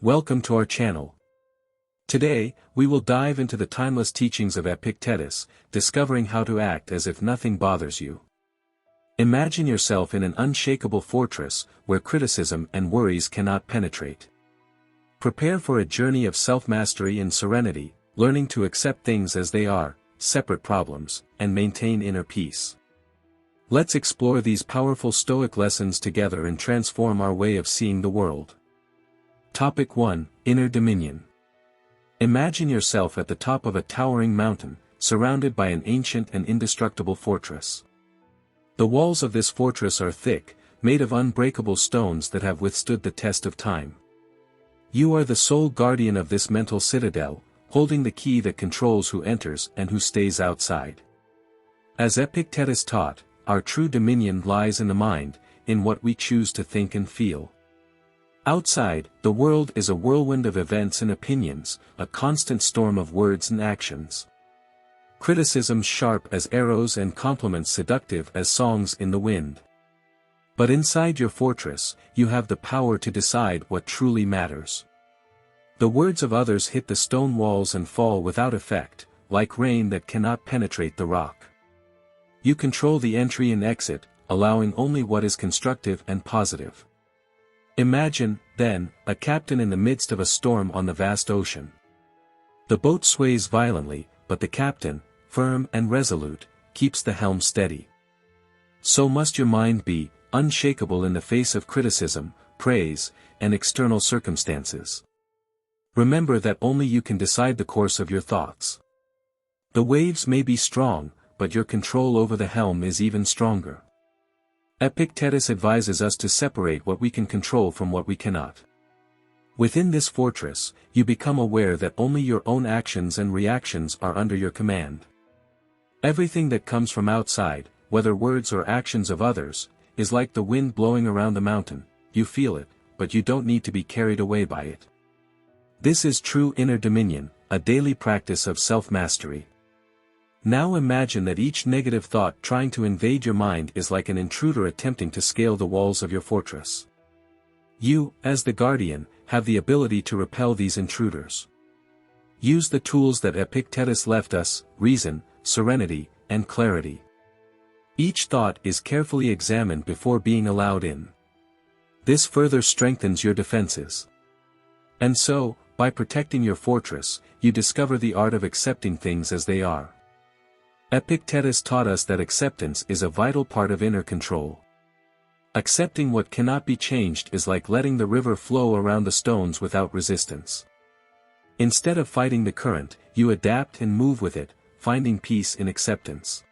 Welcome to our channel. Today, we will dive into the timeless teachings of Epictetus, discovering how to act as if nothing bothers you. Imagine yourself in an unshakable fortress, where criticism and worries cannot penetrate. Prepare for a journey of self-mastery and serenity, learning to accept things as they are, separate problems, and maintain inner peace. Let's explore these powerful Stoic lessons together and transform our way of seeing the world. Topic 1: Inner Dominion. Imagine yourself at the top of a towering mountain, surrounded by an ancient and indestructible fortress. The walls of this fortress are thick, made of unbreakable stones that have withstood the test of time. You are the sole guardian of this mental citadel, holding the key that controls who enters and who stays outside. As Epictetus taught, our true dominion lies in the mind, in what we choose to think and feel. Outside, the world is a whirlwind of events and opinions, a constant storm of words and actions. Criticism sharp as arrows and compliments seductive as songs in the wind. But inside your fortress, you have the power to decide what truly matters. The words of others hit the stone walls and fall without effect, like rain that cannot penetrate the rock. You control the entry and exit, allowing only what is constructive and positive. Imagine, then, a captain in the midst of a storm on the vast ocean. The boat sways violently, but the captain, firm and resolute, keeps the helm steady. So must your mind be, unshakable in the face of criticism, praise, and external circumstances. Remember that only you can decide the course of your thoughts. The waves may be strong, but your control over the helm is even stronger. Epictetus advises us to separate what we can control from what we cannot. Within this fortress, you become aware that only your own actions and reactions are under your command. Everything that comes from outside, whether words or actions of others, is like the wind blowing around the mountain. You feel it, but you don't need to be carried away by it. This is true inner dominion, a daily practice of self-mastery. Now imagine that each negative thought trying to invade your mind is like an intruder attempting to scale the walls of your fortress. You, as the guardian, have the ability to repel these intruders. Use the tools that Epictetus left us: reason, serenity, and clarity. Each thought is carefully examined before being allowed in. This further strengthens your defenses. And so, by protecting your fortress, you discover the art of accepting things as they are. Epictetus taught us that acceptance is a vital part of inner control. Accepting what cannot be changed is like letting the river flow around the stones without resistance. Instead of fighting the current, you adapt and move with it, finding peace in acceptance.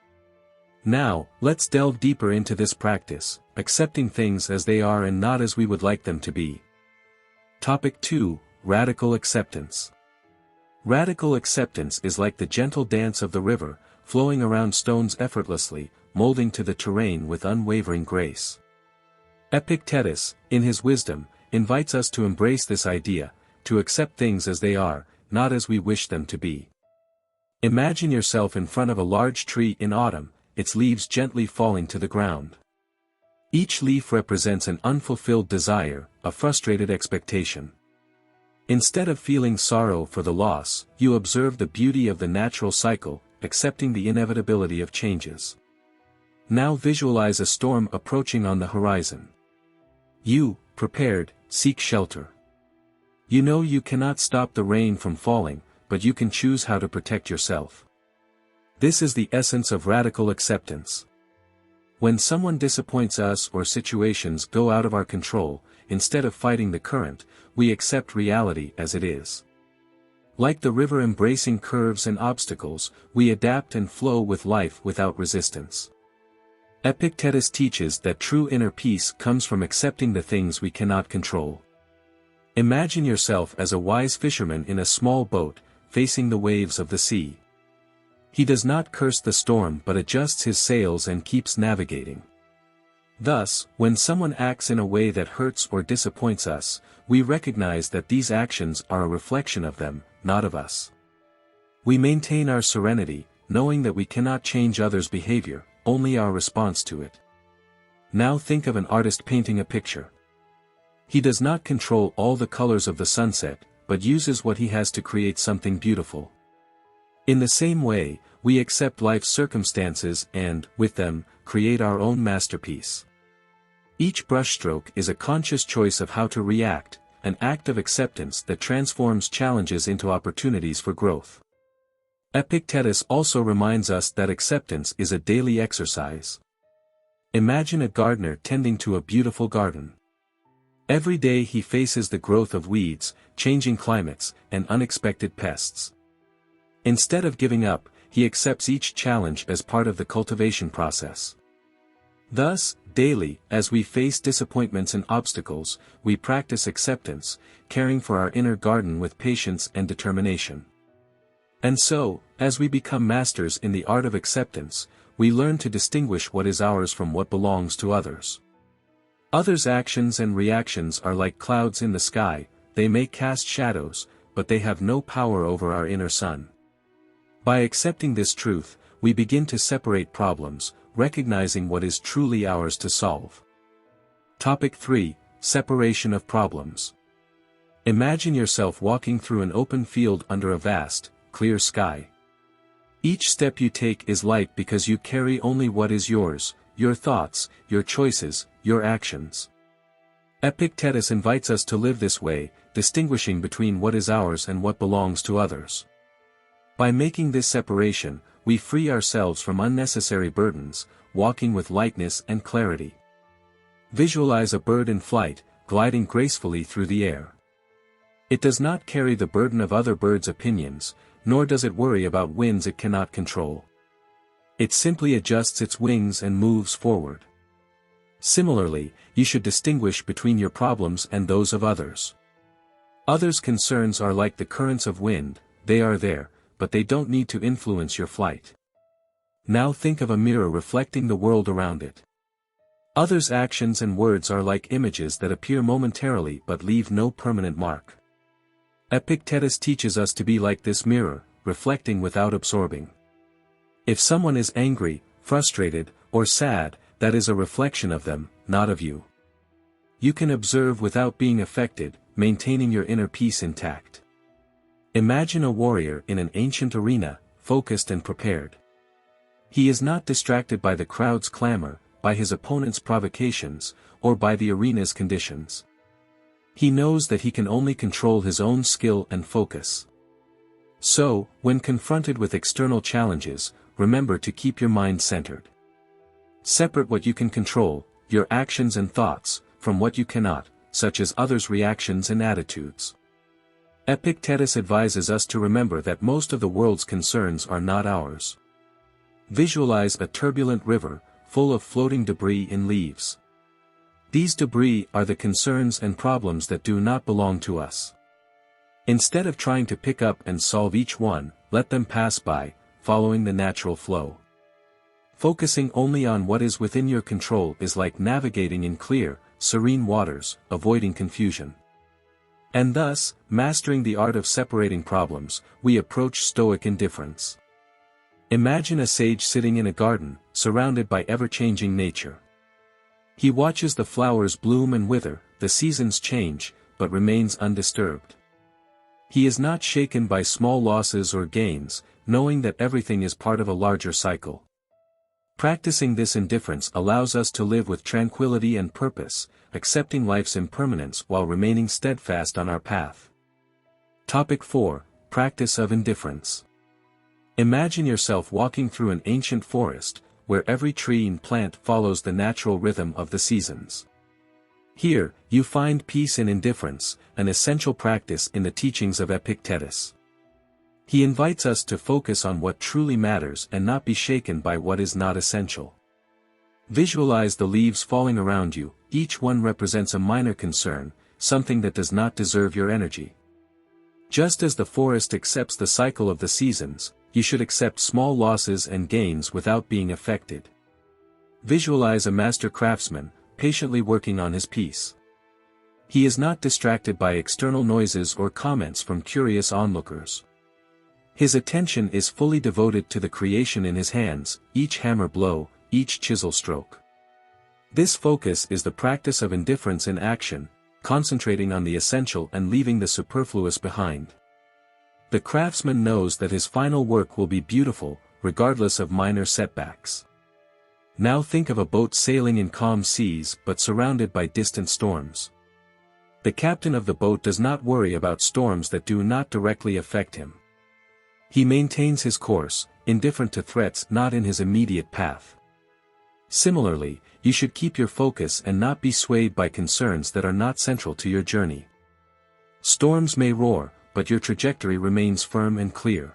Now, let's delve deeper into this practice, accepting things as they are and not as we would like them to be. Topic 2: Radical Acceptance. Radical acceptance is like the gentle dance of the river, flowing around stones effortlessly, molding to the terrain with unwavering grace. Epictetus, in his wisdom, invites us to embrace this idea, to accept things as they are, not as we wish them to be. Imagine yourself in front of a large tree in autumn, its leaves gently falling to the ground. Each leaf represents an unfulfilled desire, a frustrated expectation. Instead of feeling sorrow for the loss, you observe the beauty of the natural cycle, accepting the inevitability of changes. Now visualize a storm approaching on the horizon. You, prepared, seek shelter. You know you cannot stop the rain from falling, but you can choose how to protect yourself. This is the essence of radical acceptance. When someone disappoints us or situations go out of our control, instead of fighting the current, we accept reality as it is. Like the river embracing curves and obstacles, we adapt and flow with life without resistance. Epictetus teaches that true inner peace comes from accepting the things we cannot control. Imagine yourself as a wise fisherman in a small boat, facing the waves of the sea. He does not curse the storm but adjusts his sails and keeps navigating. Thus, when someone acts in a way that hurts or disappoints us, we recognize that these actions are a reflection of them, not of us. We maintain our serenity, knowing that we cannot change others' behavior, only our response to it. Now think of an artist painting a picture. He does not control all the colors of the sunset, but uses what he has to create something beautiful. In the same way, we accept life's circumstances and, with them, create our own masterpiece. Each brushstroke is a conscious choice of how to react, an act of acceptance that transforms challenges into opportunities for growth. Epictetus also reminds us that acceptance is a daily exercise. Imagine a gardener tending to a beautiful garden. Every day he faces the growth of weeds, changing climates, and unexpected pests. Instead of giving up, he accepts each challenge as part of the cultivation process. Thus, daily, as we face disappointments and obstacles, we practice acceptance, caring for our inner garden with patience and determination. And so, as we become masters in the art of acceptance, we learn to distinguish what is ours from what belongs to others. Others' actions and reactions are like clouds in the sky, they may cast shadows, but they have no power over our inner sun. By accepting this truth, we begin to separate problems, recognizing what is truly ours to solve. Topic 3: Separation of Problems. Imagine yourself walking through an open field under a vast, clear sky. Each step you take is light because you carry only what is yours, your thoughts, your choices, your actions. Epictetus invites us to live this way, distinguishing between what is ours and what belongs to others. By making this separation, we free ourselves from unnecessary burdens, walking with lightness and clarity. Visualize a bird in flight, gliding gracefully through the air. It does not carry the burden of other birds' opinions, nor does it worry about winds it cannot control. It simply adjusts its wings and moves forward. Similarly, you should distinguish between your problems and those of others. Others' concerns are like the currents of wind, they are there, but they don't need to influence your flight. Now think of a mirror reflecting the world around it. Others' actions and words are like images that appear momentarily but leave no permanent mark. Epictetus teaches us to be like this mirror, reflecting without absorbing. If someone is angry, frustrated, or sad, that is a reflection of them, not of you. You can observe without being affected, maintaining your inner peace intact. Imagine a warrior in an ancient arena, focused and prepared. He is not distracted by the crowd's clamor, by his opponent's provocations, or by the arena's conditions. He knows that he can only control his own skill and focus. So, when confronted with external challenges, remember to keep your mind centered. Separate what you can control, your actions and thoughts, from what you cannot, such as others' reactions and attitudes. Epictetus advises us to remember that most of the world's concerns are not ours. Visualize a turbulent river, full of floating debris in leaves. These debris are the concerns and problems that do not belong to us. Instead of trying to pick up and solve each one, let them pass by, following the natural flow. Focusing only on what is within your control is like navigating in clear, serene waters, avoiding confusion. And thus, mastering the art of separating problems, we approach Stoic indifference. Imagine a sage sitting in a garden, surrounded by ever-changing nature. He watches the flowers bloom and wither, the seasons change, but remains undisturbed. He is not shaken by small losses or gains, knowing that everything is part of a larger cycle. Practicing this indifference allows us to live with tranquility and purpose, accepting life's impermanence while remaining steadfast on our path. Topic 4: Practice of Indifference. Imagine yourself walking through an ancient forest, where every tree and plant follows the natural rhythm of the seasons. Here, you find peace in indifference, an essential practice in the teachings of Epictetus. He invites us to focus on what truly matters and not be shaken by what is not essential. Visualize the leaves falling around you, each one represents a minor concern, something that does not deserve your energy. Just as the forest accepts the cycle of the seasons, you should accept small losses and gains without being affected. Visualize a master craftsman, patiently working on his piece. He is not distracted by external noises or comments from curious onlookers. His attention is fully devoted to the creation in his hands, each hammer blow, each chisel stroke. This focus is the practice of indifference in action, concentrating on the essential and leaving the superfluous behind. The craftsman knows that his final work will be beautiful, regardless of minor setbacks. Now think of a boat sailing in calm seas but surrounded by distant storms. The captain of the boat does not worry about storms that do not directly affect him. He maintains his course, indifferent to threats not in his immediate path. Similarly, you should keep your focus and not be swayed by concerns that are not central to your journey. Storms may roar, but your trajectory remains firm and clear.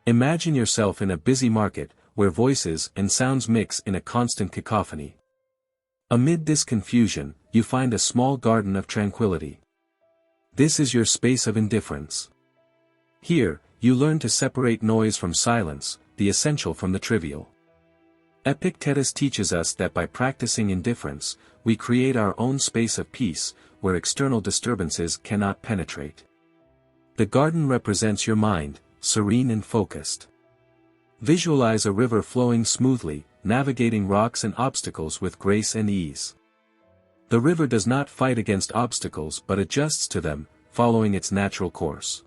Imagine yourself in a busy market, where voices and sounds mix in a constant cacophony. Amid this confusion, you find a small garden of tranquility. This is your space of indifference. Here, you learn to separate noise from silence, the essential from the trivial. Epictetus teaches us that by practicing indifference, we create our own space of peace, where external disturbances cannot penetrate. The garden represents your mind, serene and focused. Visualize a river flowing smoothly, navigating rocks and obstacles with grace and ease. The river does not fight against obstacles but adjusts to them, following its natural course.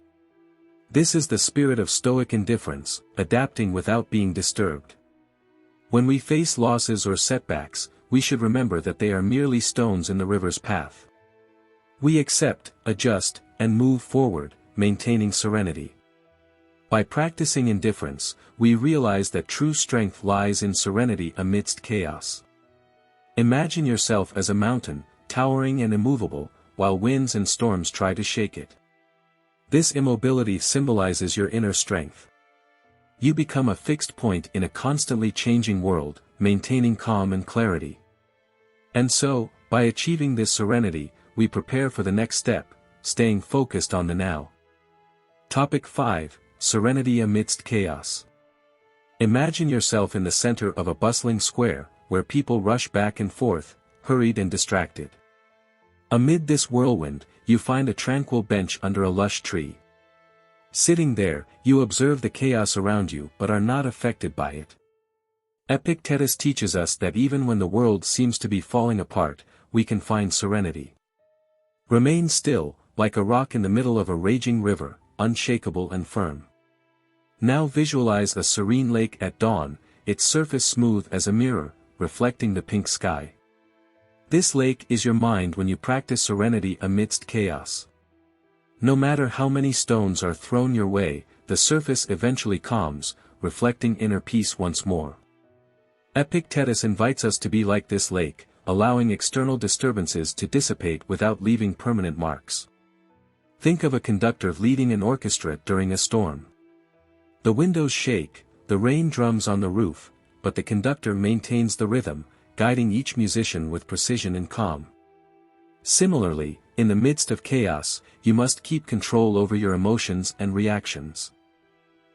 This is the spirit of Stoic indifference, adapting without being disturbed. When we face losses or setbacks, we should remember that they are merely stones in the river's path. We accept, adjust, and move forward, maintaining serenity. By practicing indifference, we realize that true strength lies in serenity amidst chaos. Imagine yourself as a mountain, towering and immovable, while winds and storms try to shake it. This immobility symbolizes your inner strength. You become a fixed point in a constantly changing world, maintaining calm and clarity. And so, by achieving this serenity, we prepare for the next step, staying focused on the now. Topic 5. Serenity amidst chaos. Imagine yourself in the center of a bustling square, where people rush back and forth, hurried and distracted. Amid this whirlwind, you find a tranquil bench under a lush tree. Sitting there, you observe the chaos around you but are not affected by it. Epictetus teaches us that even when the world seems to be falling apart, we can find serenity. Remain still, like a rock in the middle of a raging river, unshakable and firm. Now visualize a serene lake at dawn, its surface smooth as a mirror, reflecting the pink sky. This lake is your mind when you practice serenity amidst chaos. No matter how many stones are thrown your way, the surface eventually calms, reflecting inner peace once more. Epictetus invites us to be like this lake, allowing external disturbances to dissipate without leaving permanent marks. Think of a conductor leading an orchestra during a storm. The windows shake, the rain drums on the roof, but the conductor maintains the rhythm, guiding each musician with precision and calm. Similarly, in the midst of chaos, you must keep control over your emotions and reactions.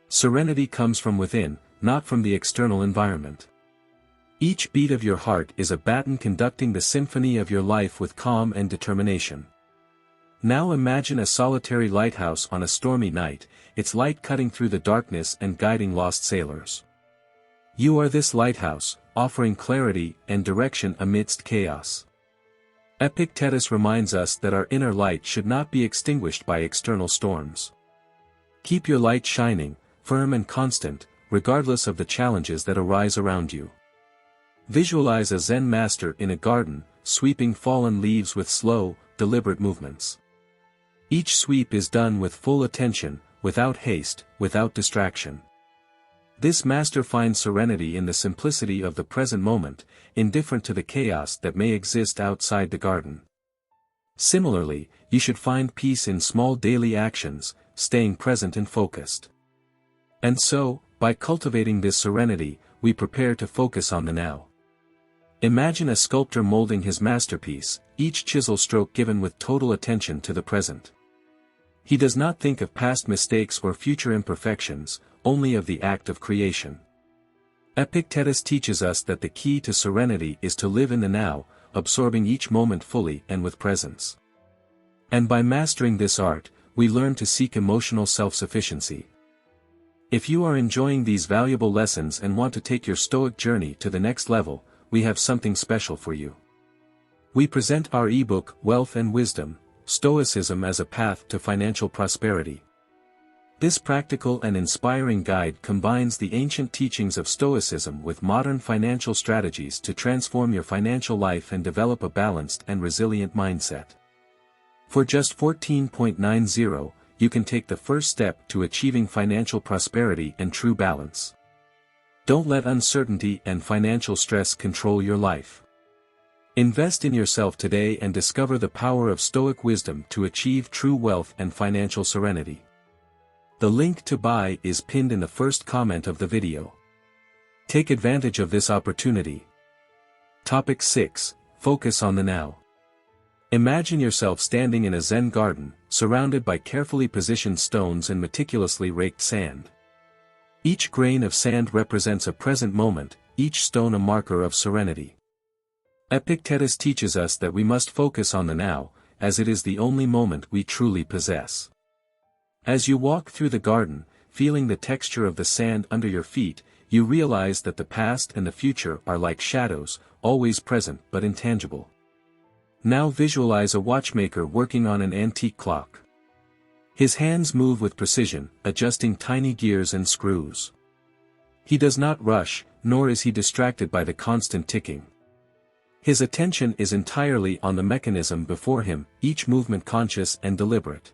Serenity comes from within, not from the external environment. Each beat of your heart is a baton conducting the symphony of your life with calm and determination. Now imagine a solitary lighthouse on a stormy night, its light cutting through the darkness and guiding lost sailors. You are this lighthouse, offering clarity and direction amidst chaos. Epictetus reminds us that our inner light should not be extinguished by external storms. Keep your light shining, firm and constant, regardless of the challenges that arise around you. Visualize a Zen master in a garden, sweeping fallen leaves with slow, deliberate movements. Each sweep is done with full attention, without haste, without distraction. This master finds serenity in the simplicity of the present moment, indifferent to the chaos that may exist outside the garden. Similarly, you should find peace in small daily actions, staying present and focused. And so, by cultivating this serenity, we prepare to focus on the now. Imagine a sculptor molding his masterpiece, each chisel stroke given with total attention to the present. He does not think of past mistakes or future imperfections, only of the act of creation. Epictetus teaches us that the key to serenity is to live in the now, absorbing each moment fully and with presence. And by mastering this art, we learn to seek emotional self-sufficiency. If you are enjoying these valuable lessons and want to take your Stoic journey to the next level, we have something special for you. We present our ebook, Wealth and Wisdom, Stoicism as a Path to Financial Prosperity. This practical and inspiring guide combines the ancient teachings of Stoicism with modern financial strategies to transform your financial life and develop a balanced and resilient mindset. For just $14.90, you can take the first step to achieving financial prosperity and true balance. Don't let uncertainty and financial stress control your life. Invest in yourself today and discover the power of Stoic wisdom to achieve true wealth and financial serenity. The link to buy is pinned in the first comment of the video. Take advantage of this opportunity. Topic 6. Focus on the now. Imagine yourself standing in a Zen garden, surrounded by carefully positioned stones and meticulously raked sand. Each grain of sand represents a present moment, each stone a marker of serenity. Epictetus teaches us that we must focus on the now, as it is the only moment we truly possess. As you walk through the garden, feeling the texture of the sand under your feet, you realize that the past and the future are like shadows, always present but intangible. Now visualize a watchmaker working on an antique clock. His hands move with precision, adjusting tiny gears and screws. He does not rush, nor is he distracted by the constant ticking. His attention is entirely on the mechanism before him, each movement conscious and deliberate.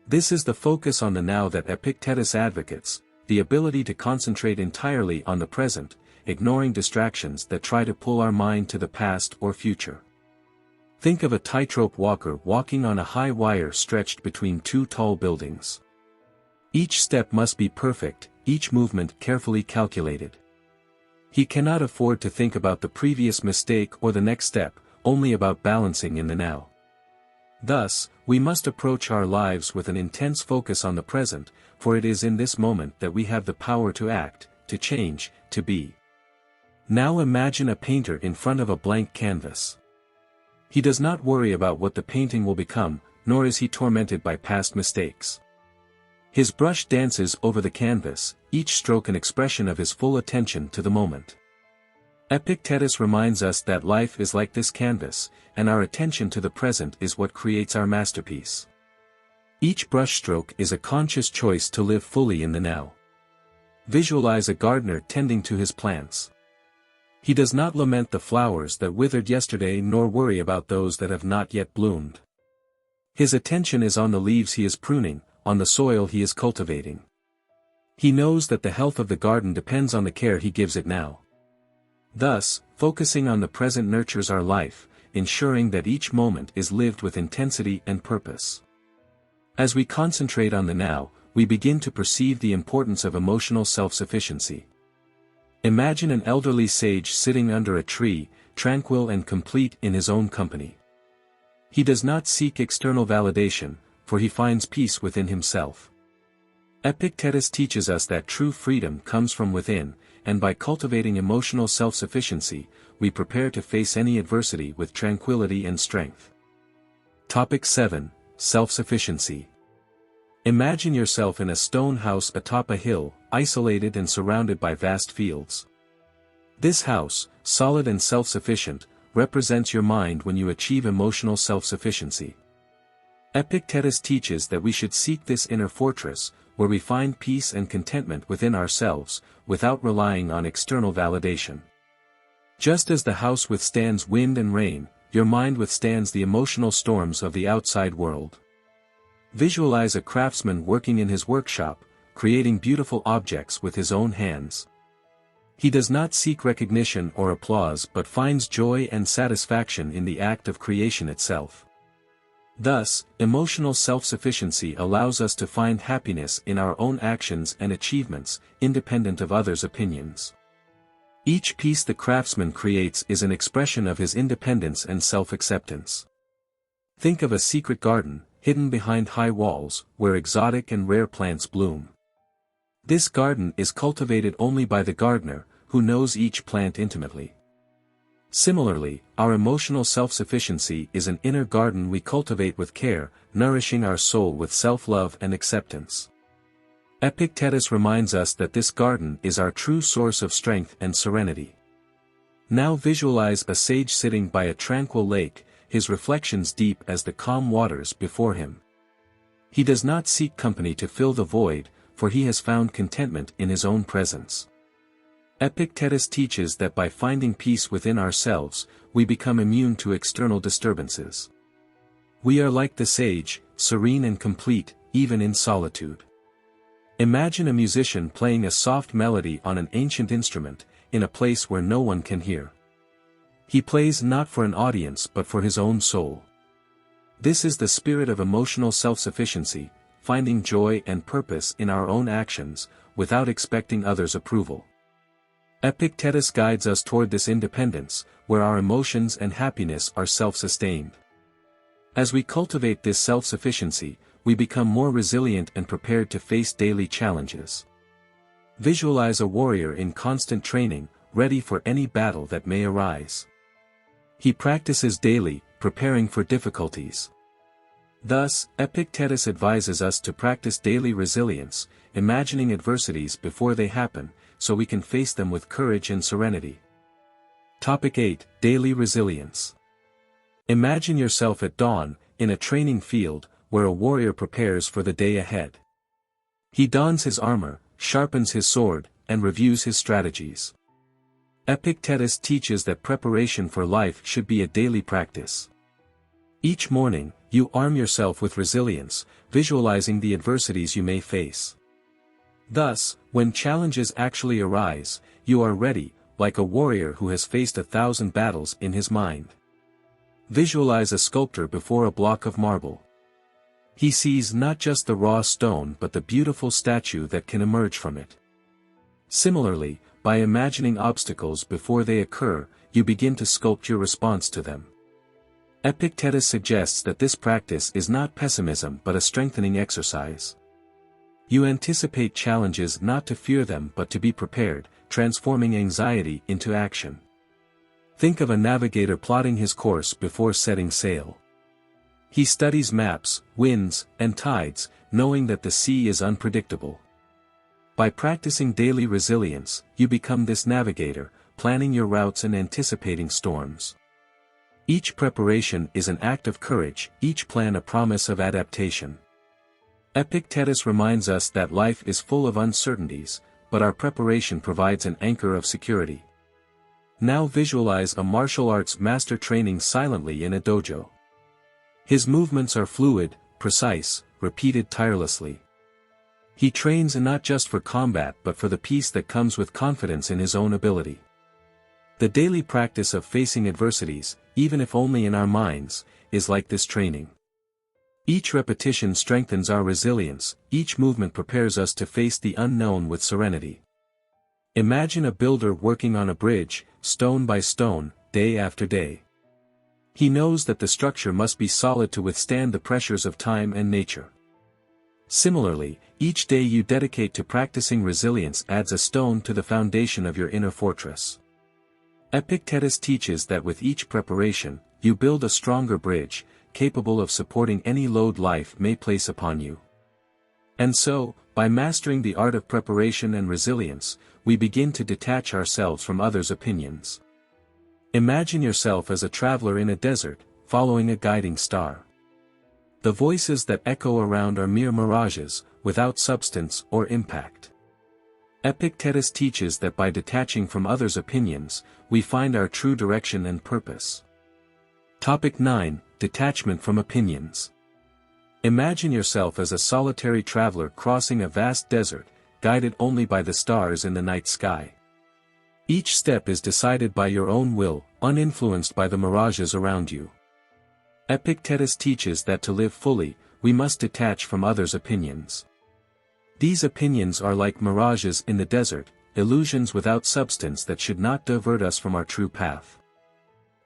This is the focus on the now that Epictetus advocates, the ability to concentrate entirely on the present, ignoring distractions that try to pull our mind to the past or future. Think of a tightrope walker walking on a high wire stretched between two tall buildings. Each step must be perfect, each movement carefully calculated. He cannot afford to think about the previous mistake or the next step, only about balancing in the now. Thus, we must approach our lives with an intense focus on the present, for it is in this moment that we have the power to act, to change, to be. Now imagine a painter in front of a blank canvas. He does not worry about what the painting will become, nor is he tormented by past mistakes. His brush dances over the canvas, each stroke an expression of his full attention to the moment. Epictetus reminds us that life is like this canvas, and our attention to the present is what creates our masterpiece. Each brushstroke is a conscious choice to live fully in the now. Visualize a gardener tending to his plants. He does not lament the flowers that withered yesterday nor worry about those that have not yet bloomed. His attention is on the leaves he is pruning, on the soil he is cultivating. He knows that the health of the garden depends on the care he gives it now. Thus, focusing on the present nurtures our life, ensuring that each moment is lived with intensity and purpose. As we concentrate on the now, we begin to perceive the importance of emotional self-sufficiency. Imagine an elderly sage sitting under a tree, tranquil and complete in his own company. He does not seek external validation, for he finds peace within himself. Epictetus teaches us that true freedom comes from within, and by cultivating emotional self-sufficiency, we prepare to face any adversity with tranquility and strength. Topic 7. Self-sufficiency. Imagine yourself in a stone house atop a hill, isolated and surrounded by vast fields. This house, solid and self-sufficient, represents your mind when you achieve emotional self-sufficiency. Epictetus teaches that we should seek this inner fortress, where we find peace and contentment within ourselves, without relying on external validation. Just as the house withstands wind and rain, your mind withstands the emotional storms of the outside world. Visualize a craftsman working in his workshop, creating beautiful objects with his own hands. He does not seek recognition or applause but finds joy and satisfaction in the act of creation itself. Thus, emotional self-sufficiency allows us to find happiness in our own actions and achievements, independent of others' opinions. Each piece the craftsman creates is an expression of his independence and self-acceptance. Think of a secret garden, hidden behind high walls, where exotic and rare plants bloom. This garden is cultivated only by the gardener, who knows each plant intimately. Similarly, our emotional self-sufficiency is an inner garden we cultivate with care, nourishing our soul with self-love and acceptance. Epictetus reminds us that this garden is our true source of strength and serenity. Now visualize a sage sitting by a tranquil lake, his reflections deep as the calm waters before him. He does not seek company to fill the void, for he has found contentment in his own presence. Epictetus teaches that by finding peace within ourselves, we become immune to external disturbances. We are like the sage, serene and complete, even in solitude. Imagine a musician playing a soft melody on an ancient instrument, in a place where no one can hear. He plays not for an audience but for his own soul. This is the spirit of emotional self-sufficiency, finding joy and purpose in our own actions, without expecting others' approval. Epictetus guides us toward this independence, where our emotions and happiness are self-sustained. As we cultivate this self-sufficiency, we become more resilient and prepared to face daily challenges. Visualize a warrior in constant training, ready for any battle that may arise. He practices daily, preparing for difficulties. Thus, Epictetus advises us to practice daily resilience, imagining adversities before they happen, so we can face them with courage and serenity. Topic 8. Daily Resilience. Imagine yourself at dawn, in a training field, where a warrior prepares for the day ahead. He dons his armor, sharpens his sword, and reviews his strategies. Epictetus teaches that preparation for life should be a daily practice. Each morning, you arm yourself with resilience, visualizing the adversities you may face. Thus, when challenges actually arise, you are ready, like a warrior who has faced 1,000 battles in his mind. Visualize a sculptor before a block of marble. He sees not just the raw stone but the beautiful statue that can emerge from it. Similarly, by imagining obstacles before they occur, you begin to sculpt your response to them. Epictetus suggests that this practice is not pessimism but a strengthening exercise. You anticipate challenges not to fear them but to be prepared, transforming anxiety into action. Think of a navigator plotting his course before setting sail. He studies maps, winds, and tides, knowing that the sea is unpredictable. By practicing daily resilience, you become this navigator, planning your routes and anticipating storms. Each preparation is an act of courage, each plan a promise of adaptation. Epictetus reminds us that life is full of uncertainties, but our preparation provides an anchor of security. Now visualize a martial arts master training silently in a dojo. His movements are fluid, precise, repeated tirelessly. He trains not just for combat but for the peace that comes with confidence in his own ability. The daily practice of facing adversities, even if only in our minds, is like this training. Each repetition strengthens our resilience, each movement prepares us to face the unknown with serenity. Imagine a builder working on a bridge, stone by stone, day after day. He knows that the structure must be solid to withstand the pressures of time and nature. Similarly, each day you dedicate to practicing resilience adds a stone to the foundation of your inner fortress. Epictetus teaches that with each preparation, you build a stronger bridge, capable of supporting any load life may place upon you. And so, by mastering the art of preparation and resilience, we begin to detach ourselves from others' opinions. Imagine yourself as a traveler in a desert, following a guiding star. The voices that echo around are mere mirages, without substance or impact. Epictetus teaches that by detaching from others' opinions, we find our true direction and purpose. Topic 9. Detachment from opinions. Imagine yourself as a solitary traveler crossing a vast desert, guided only by the stars in the night sky. Each step is decided by your own will, uninfluenced by the mirages around you. Epictetus teaches that to live fully, we must detach from others' opinions. These opinions are like mirages in the desert, illusions without substance that should not divert us from our true path.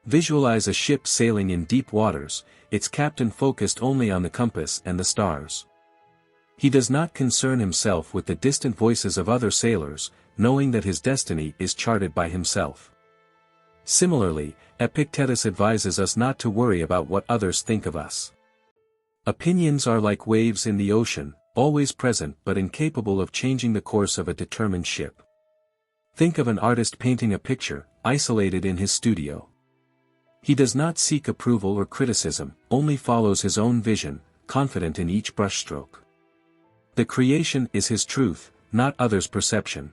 Visualize a ship sailing in deep waters, its captain focused only on the compass and the stars. He does not concern himself with the distant voices of other sailors, knowing that his destiny is charted by himself. Similarly, Epictetus advises us not to worry about what others think of us. Opinions are like waves in the ocean, always present but incapable of changing the course of a determined ship. Think of an artist painting a picture, isolated in his studio. He does not seek approval or criticism, only follows his own vision, confident in each brushstroke. The creation is his truth, not others' perception.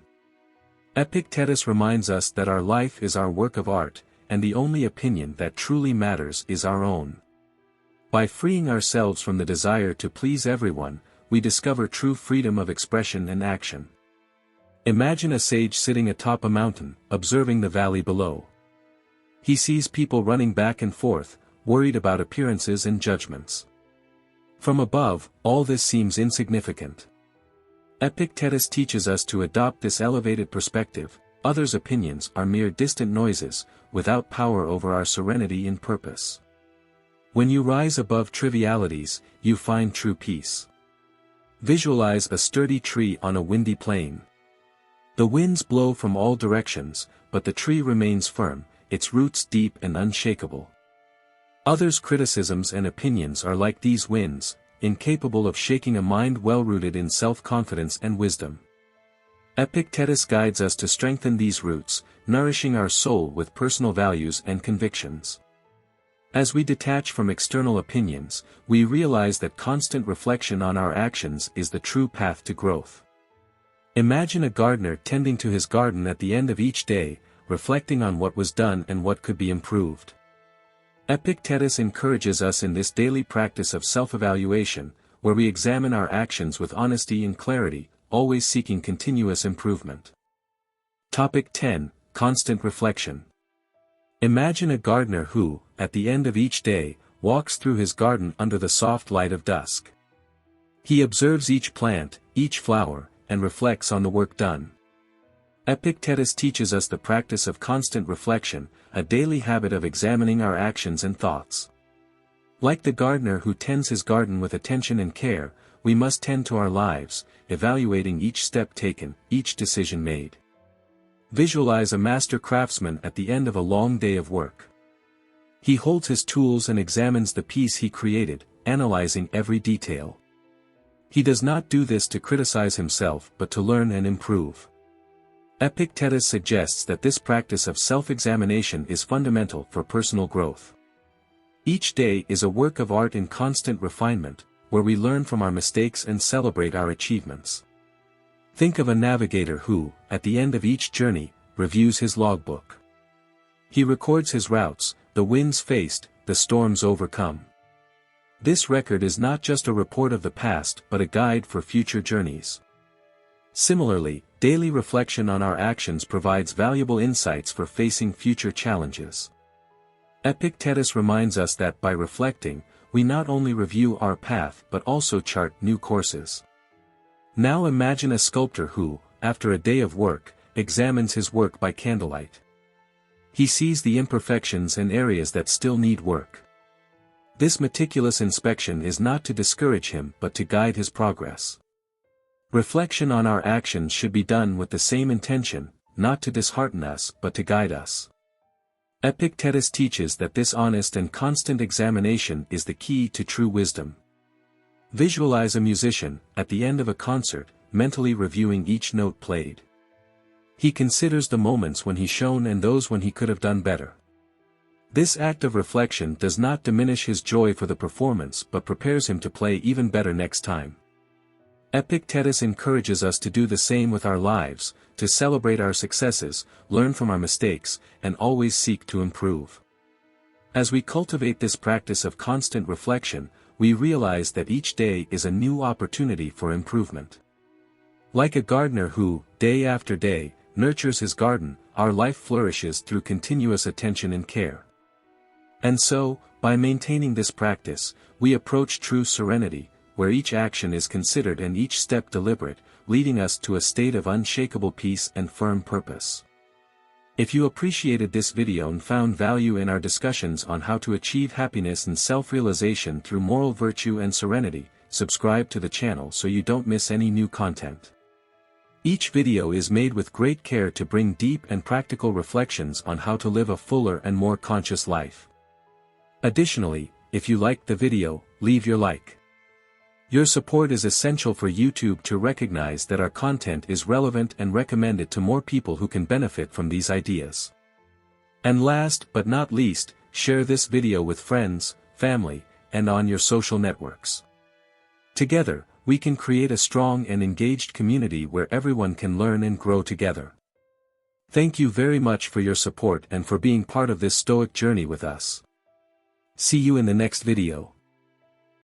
Epictetus reminds us that our life is our work of art, and the only opinion that truly matters is our own. By freeing ourselves from the desire to please everyone, we discover true freedom of expression and action. Imagine a sage sitting atop a mountain, observing the valley below. He sees people running back and forth, worried about appearances and judgments. From above, all this seems insignificant. Epictetus teaches us to adopt this elevated perspective. Others' opinions are mere distant noises, without power over our serenity and purpose. When you rise above trivialities, you find true peace. Visualize a sturdy tree on a windy plain. The winds blow from all directions, but the tree remains firm, its roots deep and unshakable. Others' criticisms and opinions are like these winds, incapable of shaking a mind well-rooted in self-confidence and wisdom. Epictetus guides us to strengthen these roots, nourishing our soul with personal values and convictions. As we detach from external opinions, we realize that constant reflection on our actions is the true path to growth. Imagine a gardener tending to his garden at the end of each day, reflecting on what was done and what could be improved. Epictetus encourages us in this daily practice of self-evaluation, where we examine our actions with honesty and clarity, always seeking continuous improvement. Topic 10. Constant reflection. Imagine a gardener who, at the end of each day, walks through his garden under the soft light of dusk. He observes each plant, each flower, and reflects on the work done. Epictetus teaches us the practice of constant reflection, a daily habit of examining our actions and thoughts. Like the gardener who tends his garden with attention and care, we must tend to our lives, evaluating each step taken, each decision made. Visualize a master craftsman at the end of a long day of work. He holds his tools and examines the piece he created, analyzing every detail. He does not do this to criticize himself but to learn and improve. Epictetus suggests that this practice of self-examination is fundamental for personal growth. Each day is a work of art in constant refinement, where we learn from our mistakes and celebrate our achievements. Think of a navigator who, at the end of each journey, reviews his logbook. He records his routes, the winds faced, the storms overcome. This record is not just a report of the past but a guide for future journeys. Similarly, daily reflection on our actions provides valuable insights for facing future challenges. Epictetus reminds us that by reflecting, we not only review our path but also chart new courses. Now imagine a sculptor who, after a day of work, examines his work by candlelight. He sees the imperfections and areas that still need work. This meticulous inspection is not to discourage him but to guide his progress. Reflection on our actions should be done with the same intention, not to dishearten us but to guide us. Epictetus teaches that this honest and constant examination is the key to true wisdom. Visualize a musician, at the end of a concert, mentally reviewing each note played. He considers the moments when he shone and those when he could have done better. This act of reflection does not diminish his joy for the performance but prepares him to play even better next time. Epictetus encourages us to do the same with our lives, to celebrate our successes, learn from our mistakes, and always seek to improve. As we cultivate this practice of constant reflection, we realize that each day is a new opportunity for improvement. Like a gardener who, day after day, nurtures his garden, our life flourishes through continuous attention and care. And so, by maintaining this practice, we approach true serenity, where each action is considered and each step deliberate, leading us to a state of unshakable peace and firm purpose. If you appreciated this video and found value in our discussions on how to achieve happiness and self-realization through moral virtue and serenity, subscribe to the channel so you don't miss any new content. Each video is made with great care to bring deep and practical reflections on how to live a fuller and more conscious life. Additionally, if you liked the video, leave your like. Your support is essential for YouTube to recognize that our content is relevant and recommend it to more people who can benefit from these ideas. And last but not least, share this video with friends, family, and on your social networks. Together, we can create a strong and engaged community where everyone can learn and grow together. Thank you very much for your support and for being part of this Stoic journey with us. See you in the next video.